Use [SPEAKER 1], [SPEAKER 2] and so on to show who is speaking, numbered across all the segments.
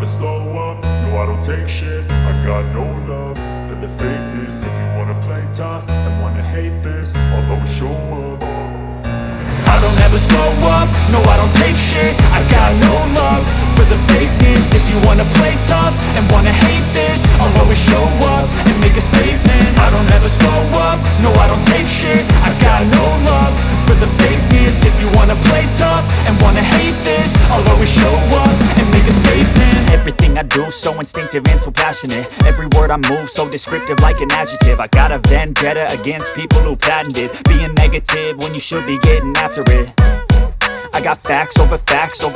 [SPEAKER 1] slow up, no I don't take shit. I got no love for the fakeness. If you wanna play tough and wanna hate this, I'll always show up. I don't ever slow up, no I don't take shit. I got no love for the fakeness. If you wanna play tough and wanna hate this, I'll always show up and make a statement. I don't ever slow up, no I don't take shit. I got no love for the fakeness. If you wanna play tough and wanna hate this, I'll always show up and make a statement.
[SPEAKER 2] Everything I do so instinctive and so passionate. Every word I move so descriptive like an adjective. I got a vendetta against people who patented being negative when you should be getting after it. I got facts over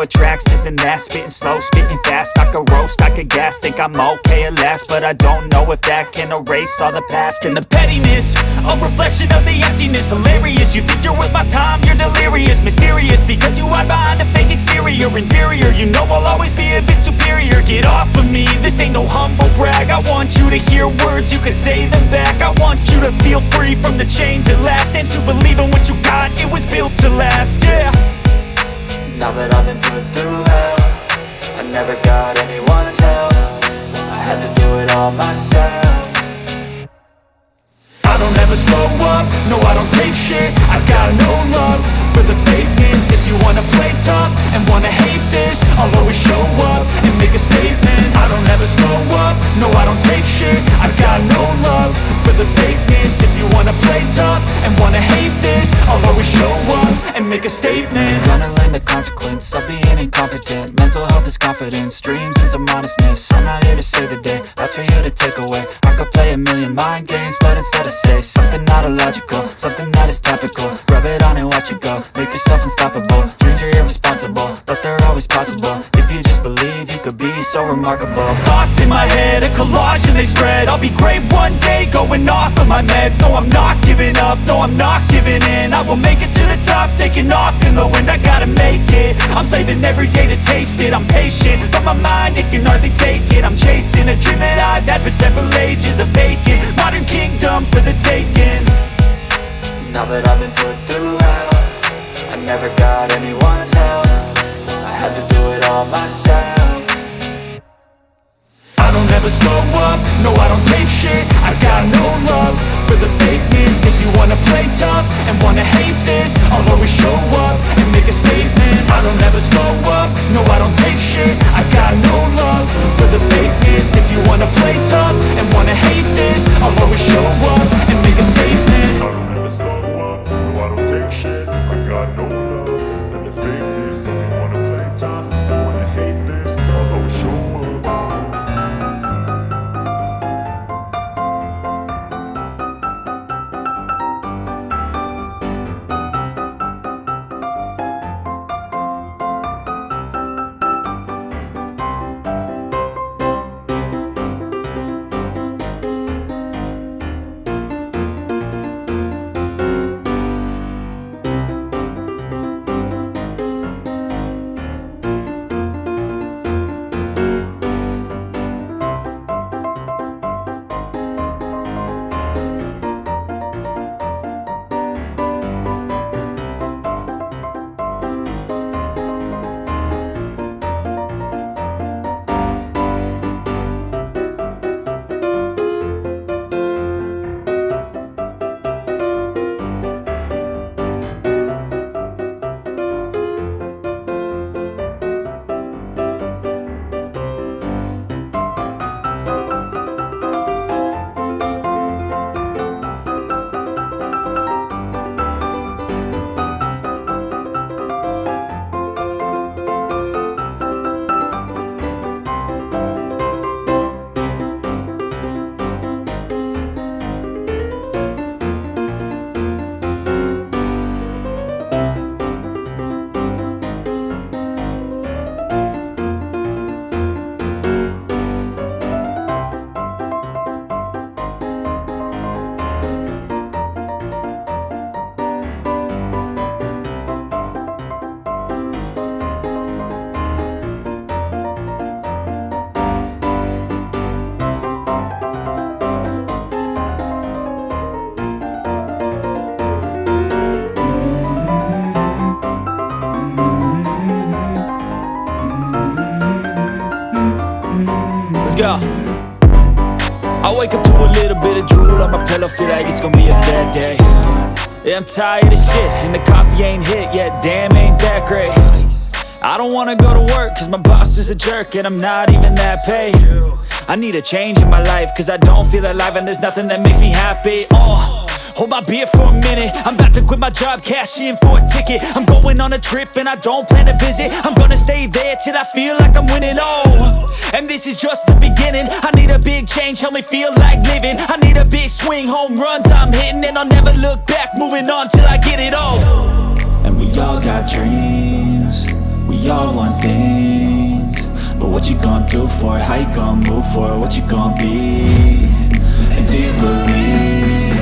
[SPEAKER 2] tracks, this and that. Spitting slow, spitting fast, I could roast, I could gas. Think I'm okay at last, but I don't know if that can erase all the past. And the pettiness, a reflection of the emptiness. Hilarious, you think you're worth my time, you're delirious. Mysterious, because you hide behind a fake exterior. Inferior, you know I'll always be a bit superior. Get off of me, this ain't no humble brag. I want you to hear words, you can say them back. I want you to feel free from the chains at last, and to believe in what you got, it was built to last, yeah.
[SPEAKER 3] Now that I've been put through hell, I never got anyone's help. I had to do it all myself.
[SPEAKER 1] I don't ever slow up, no I don't take shit. I got no love for the fakeness. If you wanna play tough and wanna hate this, I'll always show up and make a statement. I don't ever slow up, no I don't take shit. I got no love for the fakeness. If you wanna play tough and wanna hate this, I'll always show up and make a statement.
[SPEAKER 3] Gonna learn the consequence of being incompetent. Mental health is confidence, dreams and some modestness. I'm not here to save the day, that's for you to take away. I could play a million mind games, but instead I say something not illogical, something that is topical. Rub it on and watch it go, make yourself unstoppable. Dreams are irresponsible, but they're always possible. If you just believe, you could be so remarkable.
[SPEAKER 2] Thoughts in my head, a collage and they spread. I'll be great one day, going off of my meds. No, I'm not giving up, no, I'm not giving in. I will make it to the top, taking off in the wind. I gotta make it, I'm saving every day to taste it. I'm patient, but my mind, it can hardly take it. I'm chasing a dream that I've had for several ages. A vacant, modern kingdom for the taking.
[SPEAKER 3] Now that I've been put through hell, I never got anyone's help. I had to do it all myself.
[SPEAKER 1] I don't ever slow up, no I don't take shit. I got no love for the fakeness. If you wanna play tough and wanna hate this, I'll always show up and make a statement. I don't ever slow up, no I don't take shit. I got no love for the fakeness. If you wanna play tough and wanna hate this, I'll always show up and make a statement. I don't ever slow up, no I don't take shit. I got no love for the fakeness. If you wanna play tough and wanna hate this, I'll always show up.
[SPEAKER 2] Let's go. I wake up to a little bit of drool on my pillow, feel like it's gonna be a bad day. Yeah, I'm tired of shit, and the coffee ain't hit yet, damn, ain't that great. I don't wanna go to work, cause my boss is a jerk, and I'm not even that paid. I need a change in my life, cause I don't feel alive, and there's nothing that makes me happy. Hold my beer for a minute, I'm about to quit my job, cash in for a ticket. I'm going on a trip and I don't plan to visit. I'm gonna stay there till I feel like I'm winning, and this is just the beginning. I need a big change, help me feel like living. I need a big swing, home runs I'm hitting, and I'll never look back, moving on till I get it all.
[SPEAKER 3] And we all got dreams, we all want things, but what you gonna do for it? How you gonna move for it? What you gonna be? And do you believe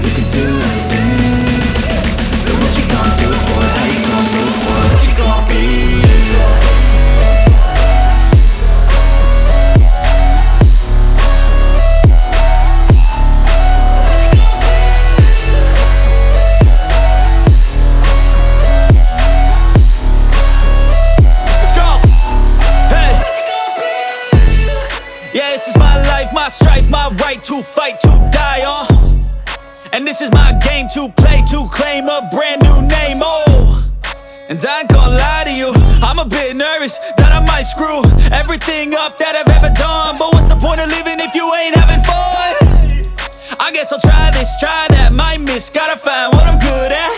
[SPEAKER 3] you can do anything? But what you gonna do for it? How you gonna move for it? What you gonna be?
[SPEAKER 2] My strife, my right to fight, to die on. And this is my game to play, to claim a brand new name, And I ain't gonna lie to you, I'm a bit nervous that I might screw everything up that I've ever done. But what's the point of living if you ain't having fun? I guess I'll try this, try that, might miss, gotta find what I'm good at.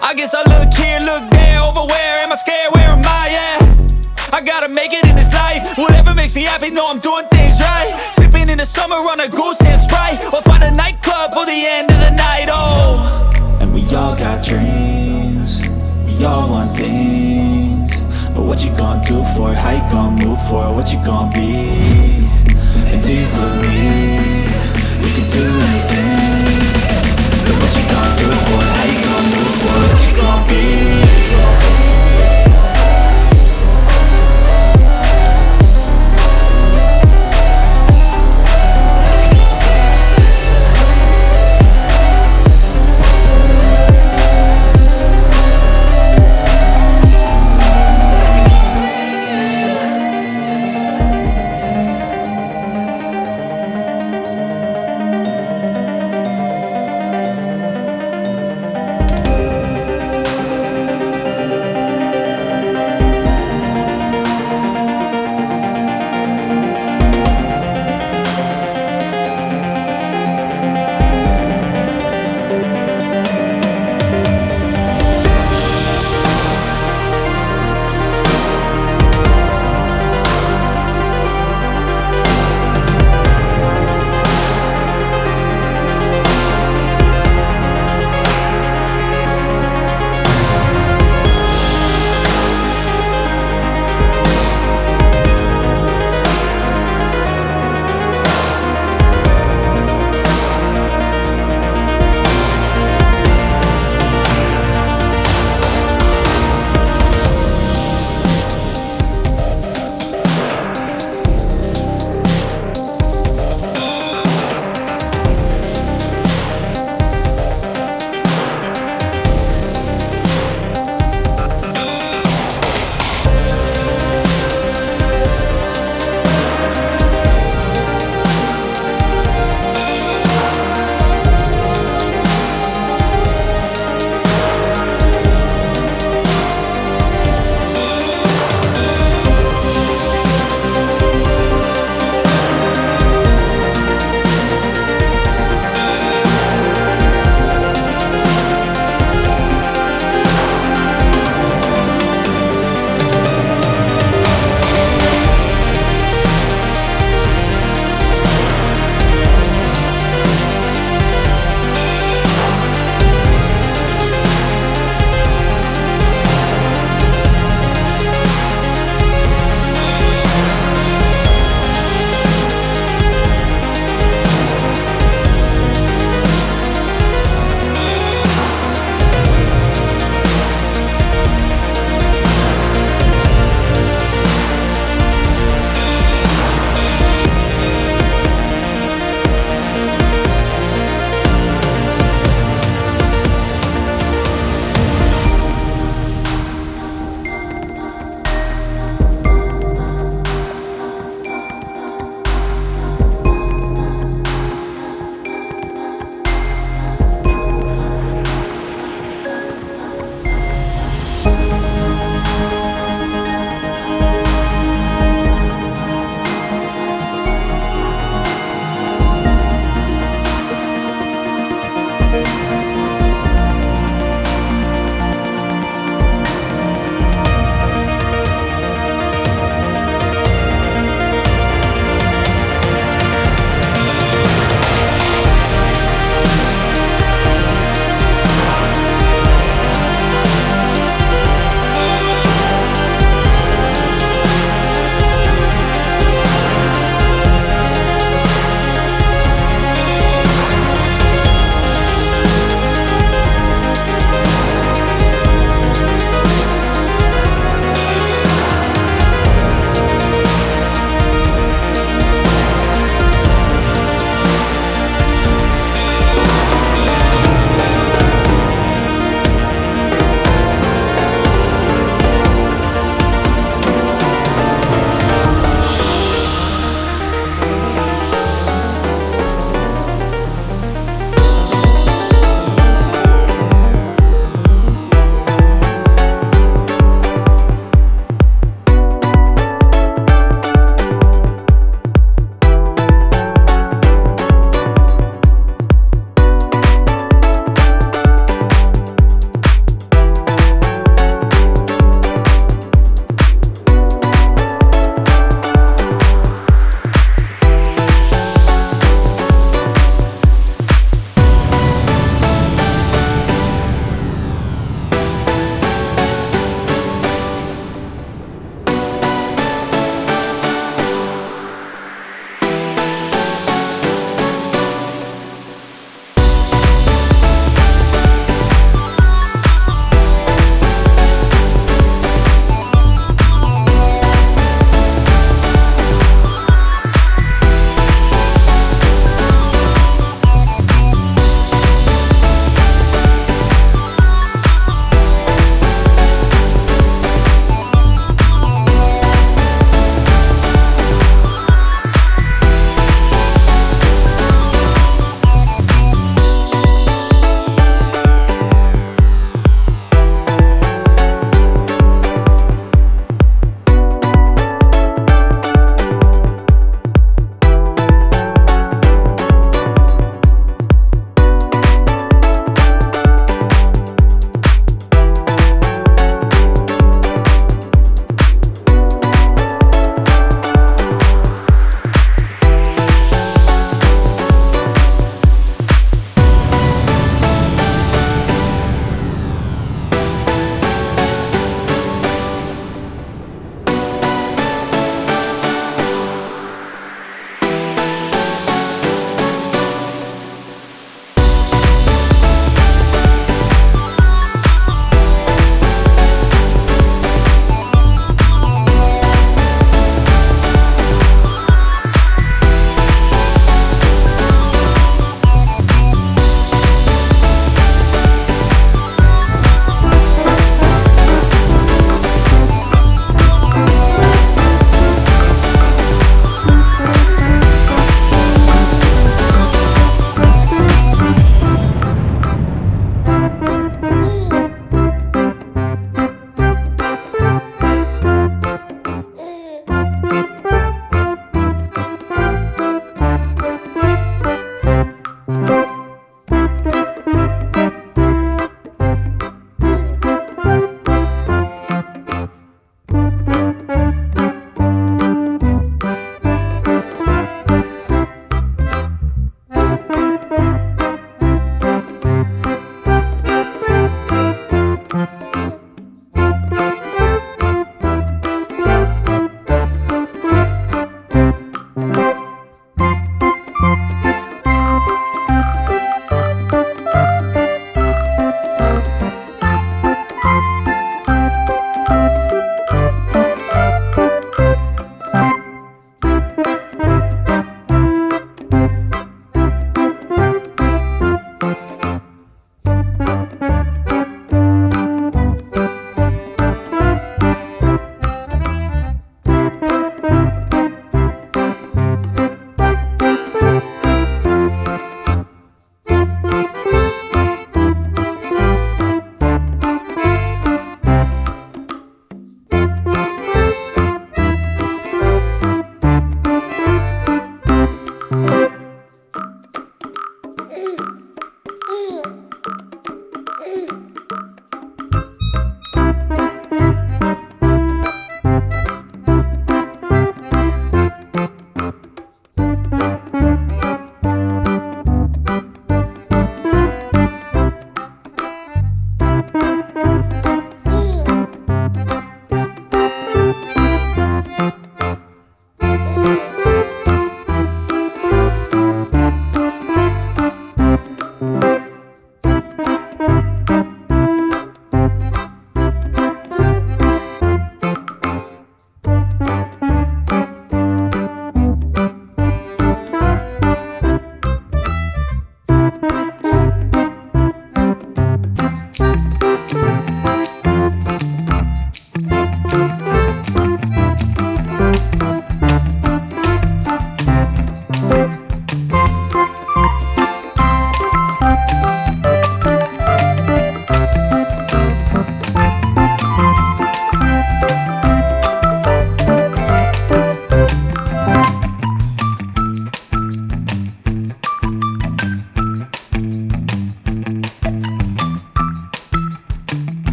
[SPEAKER 2] I guess I look here, look there, over where am I scared, where am I at? I gotta make it in this life, whatever makes me happy, know I'm doing things right. Sipping in the summer on a goose and Sprite, or find a nightclub for the end of the night,
[SPEAKER 3] And we all got dreams, we all want things, but what you gonna do for it? How you gonna move for it? What you gonna be? And do you believe you can do anything? But what you gonna do for it? How you gonna move for it? What you gonna be?